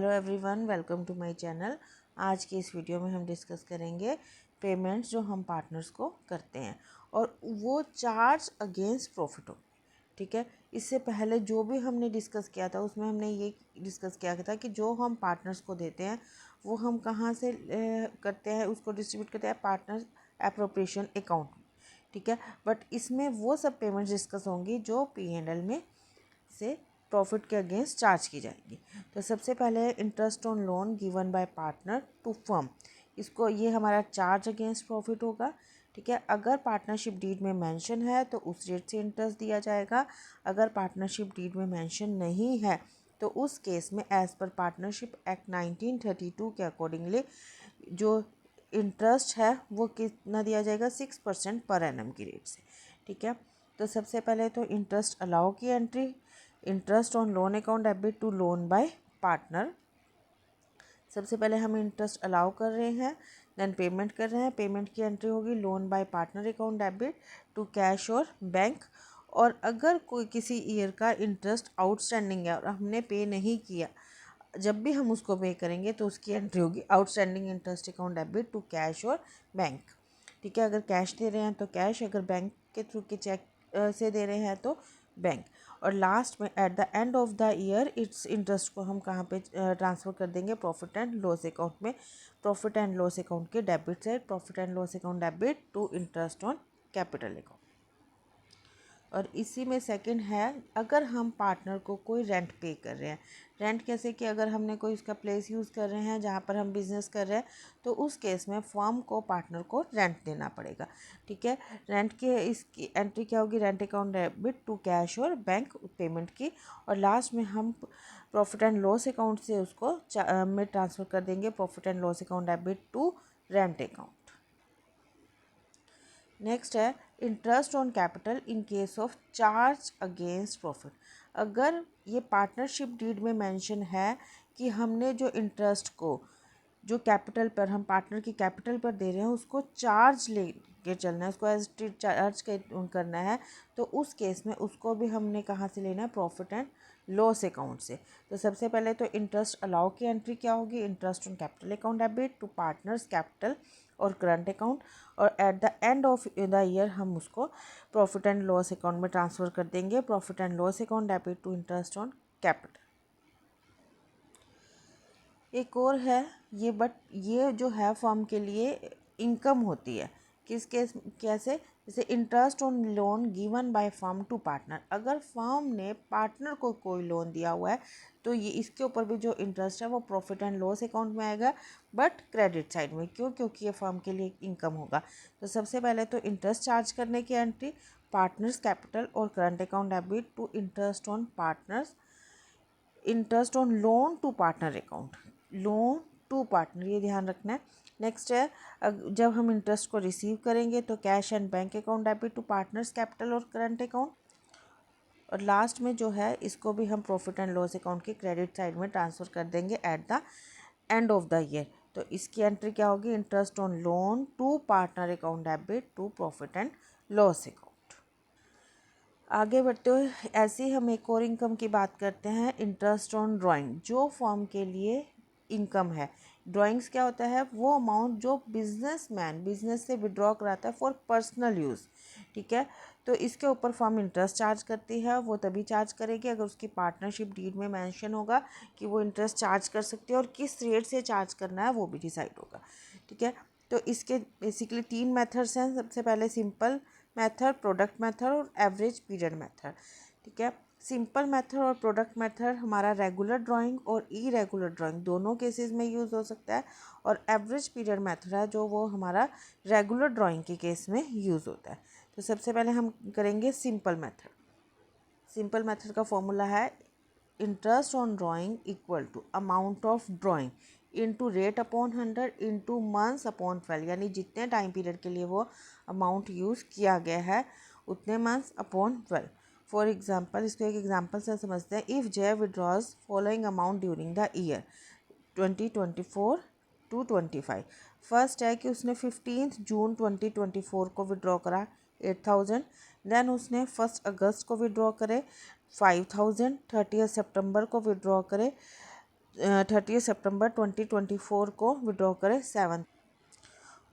Hello everyone, welcome to my channel. आज की इस वीडियो में हम डिस्कस करेंगे पेमेंट्स जो हम पार्टनर्स को करते हैं और वो चार्ज अगेंस्ट प्रॉफिट हो। ठीक है, इससे पहले जो भी हमने डिस्कस किया था उसमें हमने ये डिस्कस किया था कि जो हम पार्टनर्स को देते हैं वो हम कहाँ से करते हैं, उसको डिस्ट्रीब्यूट करते हैं पार्टनर्स एप्रोप्रिएशन अकाउंट में। ठीक है, बट इसमें वो सब पेमेंट्स डिस्कस होंगी जो P&L में से प्रॉफिट के अगेंस्ट चार्ज की जाएंगी। तो सबसे पहले interest on loan given by partner to firm, इसको ये हमारा चार्ज अगेंस्ट प्रॉफिट होगा। ठीक है, अगर पार्टनरशिप डीड में मेंशन है तो उस रेट से इंटरेस्ट दिया जाएगा। अगर पार्टनरशिप डीड में मेंशन नहीं है तो उस केस में एज़ पर पार्टनरशिप एक्ट 1932 के अकॉर्डिंगली जो इंटरेस्ट है वो कितना दिया जाएगा, 6% पर एनम की रेट से। ठीक है, तो सबसे पहले तो इंटरेस्ट अलाउ की entry, interest on loan account debit to loan by partner. सबसे पहले हम इंटरेस्ट अलाउ कर रहे हैं, देन पेमेंट कर रहे हैं। पेमेंट की एंट्री होगी loan by partner account debit to cash और बैंक। और अगर कोई किसी ईयर का इंटरेस्ट आउटस्टैंडिंग है और हमने पे नहीं किया, जब भी हम उसको पे करेंगे तो उसकी एंट्री होगी outstanding interest account debit to cash और बैंक। ठीक है, अगर कैश दे रहे हैं तो कैश, अगर बैंक के थ्रू के चेक से दे रहे हैं तो बैंक। और लास्ट में at the end of the year its interest को हम कहाँ पे ट्रांसफ़र कर देंगे, प्रॉफिट एंड लॉस अकाउंट में। प्रॉफिट एंड लॉस अकाउंट के debit side, profit and loss account debit to interest on capital account. और इसी में सेकंड है, अगर हम पार्टनर को कोई रेंट पे कर रहे हैं। रेंट कैसे कि अगर हमने कोई उसका प्लेस यूज़ कर रहे हैं जहाँ पर हम बिज़नेस कर रहे हैं तो उस केस में फर्म को पार्टनर को रेंट देना पड़ेगा। ठीक है, रेंट के इसकी एंट्री क्या होगी, rent account debit to cash और बैंक पेमेंट की। और लास्ट में हम प्रॉफिट एंड लॉस अकाउंट से उसको में ट्रांसफ़र कर देंगे, profit and loss account debit to rent account. Next है interest on capital in case of charge against profit. अगर ये पार्टनरशिप डीड में मेंशन है कि हमने जो इंटरेस्ट को जो कैपिटल पर हम पार्टनर की कैपिटल पर दे रहे हैं उसको चार्ज लेके चलना है, उसको एज चार्ज करना है, तो उस केस में उसको भी हमने कहाँ से लेना है, प्रॉफिट एंड लॉस अकाउंट से। तो सबसे पहले तो इंटरेस्ट अलाउ की एंट्री क्या होगी, interest on capital account debit to partners capital और करंट अकाउंट। और at the end of the year हम उसको प्रॉफिट एंड लॉस अकाउंट में ट्रांसफ़र कर देंगे, profit and loss account debit to interest on capital. एक और है ये, बट ये जो है फर्म के लिए इनकम होती है। किस केस कैसे, जैसे interest on loan given by firm to partner. अगर फर्म ने पार्टनर को कोई लोन दिया हुआ है तो ये इसके ऊपर भी जो इंटरेस्ट है वो प्रॉफिट एंड लॉस अकाउंट में आएगा, बट क्रेडिट साइड में। क्यों? क्योंकि ये फर्म के लिए इनकम होगा। तो सबसे पहले तो इंटरेस्ट चार्ज करने की एंट्री, पार्टनर्स कैपिटल और current account debit to interest on partners, interest on loan to partner account, loan to partner, ये ध्यान रखना है। नेक्स्ट है, जब हम इंटरेस्ट को रिसीव करेंगे तो cash and bank account debit to partners capital और करंट अकाउंट। और लास्ट में जो है इसको भी हम प्रॉफिट एंड लॉस अकाउंट के क्रेडिट साइड में ट्रांसफ़र कर देंगे at the end of the year. तो इसकी एंट्री क्या होगी, interest on loan to partner account debit to profit and loss account. आगे बढ़ते हुए ऐसे ही हम एक और इनकम की बात करते हैं, इंटरेस्ट ऑन ड्राइंग। जो फर्म के लिए इनकम है, ड्राइंग्स क्या होता है, वो अमाउंट जो बिजनेसमैन बिजनेस से विड्रॉ कराता है फॉर पर्सनल यूज़। ठीक है, तो इसके ऊपर फर्म इंटरेस्ट चार्ज करती है। वो तभी चार्ज करेगी अगर उसकी पार्टनरशिप डीड में मेंशन होगा कि वो इंटरेस्ट चार्ज कर सकती है, और किस रेट से चार्ज करना है वो भी डिसाइड होगा। ठीक है, तो इसके बेसिकली 3 मेथड्स हैं। सबसे पहले सिंपल मेथड, प्रोडक्ट मेथड और एवरेज पीरियड मेथड। ठीक है, सिंपल मेथड और प्रोडक्ट मेथड हमारा रेगुलर ड्राइंग और इरेगुलर ड्राइंग दोनों केसेस में यूज़ हो सकता है। और एवरेज पीरियड मेथड है जो वो हमारा रेगुलर ड्राइंग के केस में यूज़ होता है। तो सबसे पहले हम करेंगे सिंपल मेथड। सिंपल मेथड का फॉर्मूला है interest on drawing equal to amount of drawing into rate upon 100 into months upon 12, यानी जितने टाइम पीरियड के लिए वो अमाउंट यूज़ किया गया है उतने मंथ्स अपॉन 12। फॉर एग्जाम्पल, इसको एक एग्जाम्पल से समझते हैं। If Jay withdraws following amount during the year 2024 to 25। First है कि उसने 15 जून 2024 को विड्रॉ करा 8000। देन उसने 1 अगस्त को विड्रॉ करे 5000, 30 सितंबर को विड्रॉ करे 30 सितंबर 2024 को विड्रॉ करें 7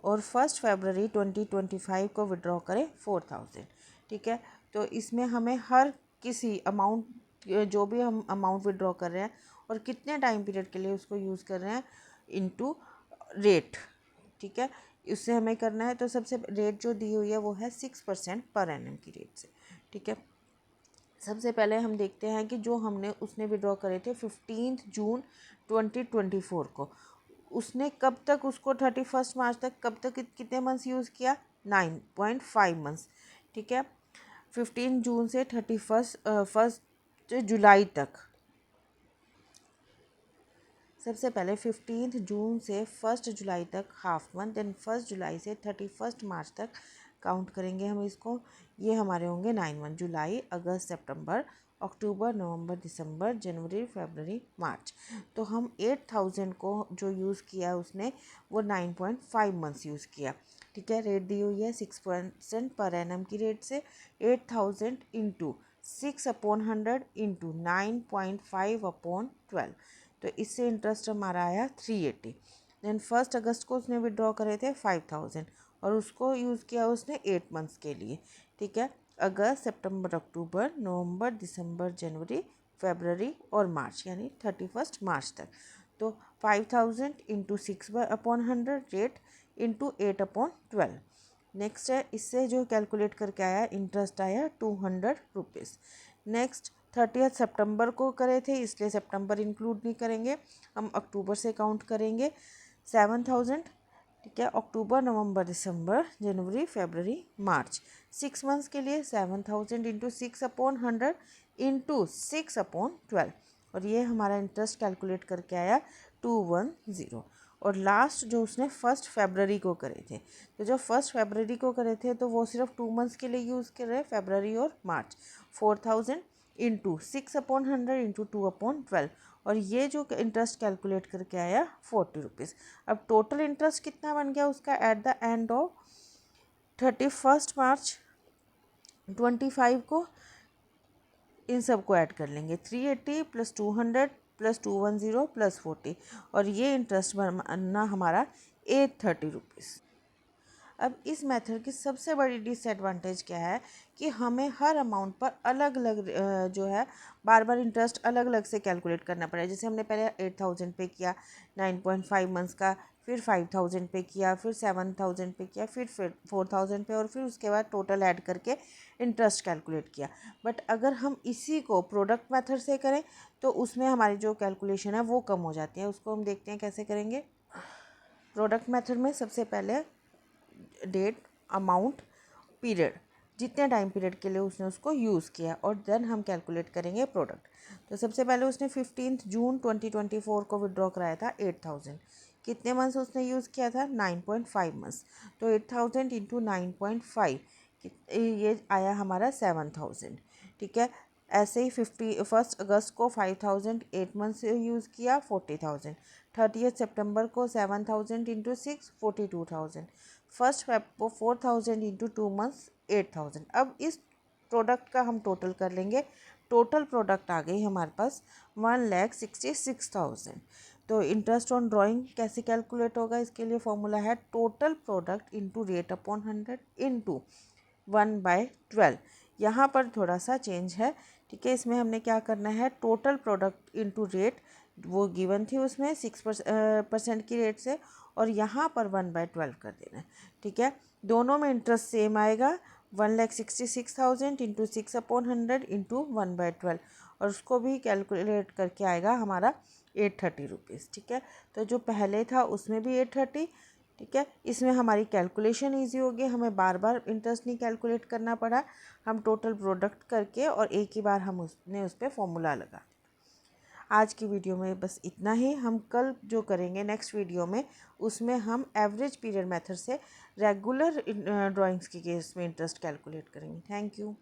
और 1 फरवरी 2025 को विड्रॉ करें 4000। ठीक है, तो इसमें हमें हर किसी अमाउंट जो भी हम अमाउंट विड्रॉ कर रहे हैं और कितने टाइम पीरियड के लिए उसको यूज़ कर रहे हैं इनटू रेट। ठीक है, उससे हमें करना है। तो सबसे रेट जो दी हुई है वो है 6% पर एनम की रेट से। ठीक है, सबसे पहले हम देखते हैं कि जो हमने उसने विड्रॉ करे थे 15 जून 2024 को, उसने कब तक उसको 31 मार्च तक कब तक कितने मंथ्स यूज़ किया 9.5 मंथ्स। ठीक है, 15 जून से 1 जुलाई तक। सबसे पहले 15 जून से 1 जुलाई तक हाफ मंथ, देन 1 जुलाई से 31 मार्च तक काउंट करेंगे हम इसको। ये हमारे होंगे 9 मंथ, जुलाई अगस्त सितंबर अक्टूबर नवंबर दिसंबर जनवरी फरवरी मार्च। तो हम 8000 को जो यूज़ किया उसने वो 9.5 मंथ्स यूज़ किया। ठीक है, रेट दी हुई है 6% पर एनम की रेट से। 8000 इंटू 6/100 इंटू 9.5/12, तो इससे इंटरेस्ट हमारा आया 380। देन 1 अगस्त को उसने विड्रॉ करे थे 5000 और उसको यूज़ किया उसने 8 मंथ्स के लिए। ठीक है, अगस्त सितंबर अक्टूबर नवंबर दिसंबर जनवरी फरवरी और मार्च, यानी 31 मार्च तक। तो 5000 इंटू 6/100 रेट इंटू 8/12। नेक्स्ट है, इससे जो कैलकुलेट करके आया इंटरेस्ट आया 200 रुपीज़। नेक्स्ट 30 सितंबर को करे थे इसलिए सितंबर इंक्लूड नहीं करेंगे, हम अक्टूबर से काउंट करेंगे 7000। ठीक है, अक्टूबर नवंबर दिसंबर जनवरी फरवरी मार्च 6 मंथ्स के लिए 7000 इंटू 6/100 इंटू 6/12 और ये हमारा इंटरेस्ट कैलकुलेट करके आया 210। और लास्ट जो उसने 1 फरवरी को करे थे, तो जो 1 फरवरी को करे थे तो वो सिर्फ 2 मंथ्स के लिए यूज़ कर रहे फरवरी और मार्च। 4000 इंटू 6/100 इंटू 2/12 और ये जो इंटरेस्ट कैलकुलेट करके आया 40 रुपीज़। अब टोटल इंटरेस्ट कितना बन गया उसका एट द एंड ऑफ 31 मार्च 25 को, इन सब को ऐड कर लेंगे 380 प्लस 200 प्लस 210 प्लस 40 और ये इंटरेस्ट बनना हमारा 830 रुपीज़। अब इस मेथड की सबसे बड़ी डिसएडवांटेज क्या है कि हमें हर अमाउंट पर अलग अलग जो है बार बार इंटरेस्ट अलग अलग से कैलकुलेट करना पड़ेगा। जैसे हमने पहले 8000 पे किया 9.5 मंथ्स का, फिर 5000 पे किया, फिर 7000 पे किया, फिर 4000 पे और फिर उसके बाद टोटल ऐड करके इंटरेस्ट कैलकुलेट किया। बट अगर हम इसी को प्रोडक्ट मेथड से करें तो उसमें हमारी जो कैलकुलेशन है वो कम हो जाती है। उसको हम देखते हैं कैसे करेंगे। प्रोडक्ट मेथड में सबसे पहले डेट अमाउंट पीरियड जितने टाइम पीरियड के लिए उसने उसको यूज़ किया और देन हम कैलकुलेट करेंगे प्रोडक्ट। तो सबसे पहले उसने 15 जून 2024 को विड्रॉ कराया था 8000। कितने मंथ्स उसने यूज़ किया था 9.5 मंथ्स। तो 8000 इंटू 9.5 ये आया हमारा 7000। ठीक है, ऐसे ही 1 अगस्त को 5000 8 मंथ्स यूज़ किया 40000। 30 सितंबर को 7000 इंटू 6 42,000। 1 फेब को 4000 इंटू 2 मंथ्स 8000। अब इस प्रोडक्ट का हम टोटल कर लेंगे। टोटल प्रोडक्ट आ गई हमारे पास 1,66,000। तो इंटरेस्ट ऑन ड्राइंग कैसे कैलकुलेट होगा, इसके लिए फॉर्मूला है total product into rate upon 100 into 1/12। यहाँ पर थोड़ा सा चेंज है। ठीक है, इसमें हमने क्या करना है टोटल प्रोडक्ट इंटू रेट वो गिवन थी उसमें 6% की रेट से और यहाँ पर 1/12 कर देना है। ठीक है, दोनों में इंटरेस्ट सेम आएगा 1,66,000 इंटू 6/100 इंटू 1/12 और उसको भी कैलकुलेट करके आएगा हमारा 830 रुपीज़। ठीक है, तो जो पहले था उसमें भी 830। ठीक है, इसमें हमारी कैलकुलेशन इजी होगी, हमें बार बार इंटरेस्ट नहीं कैलकुलेट करना पड़ा। हम टोटल प्रोडक्ट करके और एक ही बार हम उसने उस पर फॉर्मूला लगा। आज की वीडियो में बस इतना ही। हम कल जो करेंगे नेक्स्ट वीडियो में उसमें हम एवरेज पीरियड मेथड से रेगुलर ड्राइंग्स के केस में इंटरेस्ट कैलकुलेट करेंगे। Thank you.